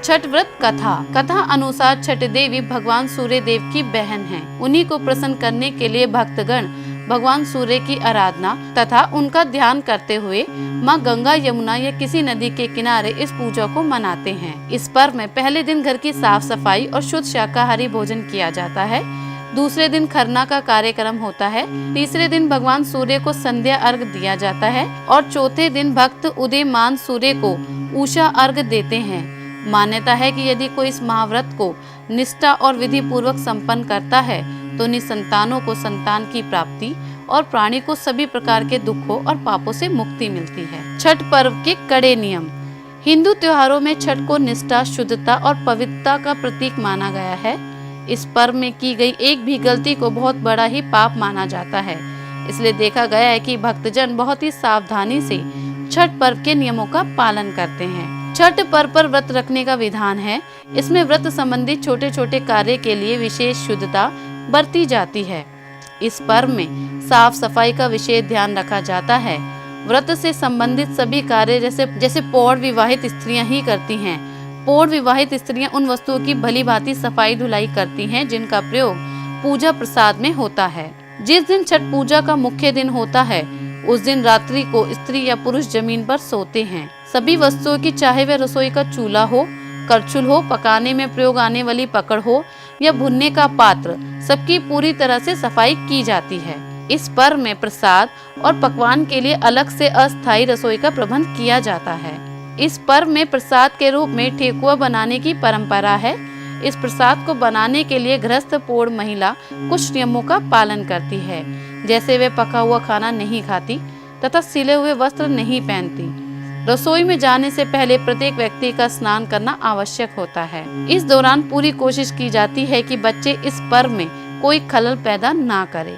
छठ व्रत कथा अनुसार छठ देवी भगवान सूर्य देव की बहन हैं। उन्हीं को प्रसन्न करने के लिए भक्तगण भगवान सूर्य की आराधना तथा उनका ध्यान करते हुए मां गंगा, यमुना या किसी नदी के किनारे इस पूजा को मनाते हैं। इस पर्व में पहले दिन घर की साफ सफाई और शुद्ध शाकाहारी भोजन किया जाता है। दूसरे दिन खरना का कार्यक्रम होता है। तीसरे दिन भगवान सूर्य को संध्या अर्घ दिया जाता है और चौथे दिन भक्त उदयमान सूर्य को उषा अर्घ देते हैं। मान्यता है कि यदि कोई इस महाव्रत को निष्ठा और विधि पूर्वक संपन्न करता है तो निसंतानों को संतान की प्राप्ति और प्राणी को सभी प्रकार के दुखों और पापों से मुक्ति मिलती है। छठ पर्व के कड़े नियम। हिंदू त्योहारों में छठ को निष्ठा, शुद्धता और पवित्रता का प्रतीक माना गया है। इस पर्व में की गई एक भी गलती को बहुत बड़ा ही पाप माना जाता है। इसलिए देखा गया है कि भक्तजन बहुत ही सावधानी से छठ पर्व के नियमों का पालन करते हैं। छठ पर्व पर व्रत रखने का विधान है। इसमें व्रत संबंधी छोटे छोटे कार्य के लिए विशेष शुद्धता बरती जाती है। इस पर्व में साफ सफाई का विशेष ध्यान रखा जाता है। व्रत से संबंधित सभी कार्य जैसे पौढ़ विवाहित स्त्रियां ही करती हैं। पौढ़ विवाहित स्त्रियां उन वस्तुओं की भली भांति सफाई धुलाई करती हैं जिनका प्रयोग पूजा प्रसाद में होता है। जिस दिन छठ पूजा का मुख्य दिन होता है उस दिन रात्रि को स्त्री या पुरुष जमीन पर सोते हैं। सभी वस्तुओं की, चाहे वह रसोई का चूल्हा हो, करछुल हो, पकाने में प्रयोग आने वाली पकड़ हो या भुनने का पात्र, सबकी पूरी तरह से सफाई की जाती है। इस पर्व में प्रसाद और पकवान के लिए अलग से अस्थायी रसोई का प्रबंध किया जाता है। इस पर्व में प्रसाद के रूप में ठेकुआ बनाने की परंपरा है। इस प्रसाद को बनाने के लिए गृहस्थ पौढ़ महिला कुछ नियमों का पालन करती है, जैसे वे पका हुआ खाना नहीं खाती तथा सिले हुए वस्त्र नहीं पहनती। रसोई में जाने से पहले प्रत्येक व्यक्ति का स्नान करना आवश्यक होता है। इस दौरान पूरी कोशिश की जाती है कि बच्चे इस पर्व में कोई खलल पैदा ना करें।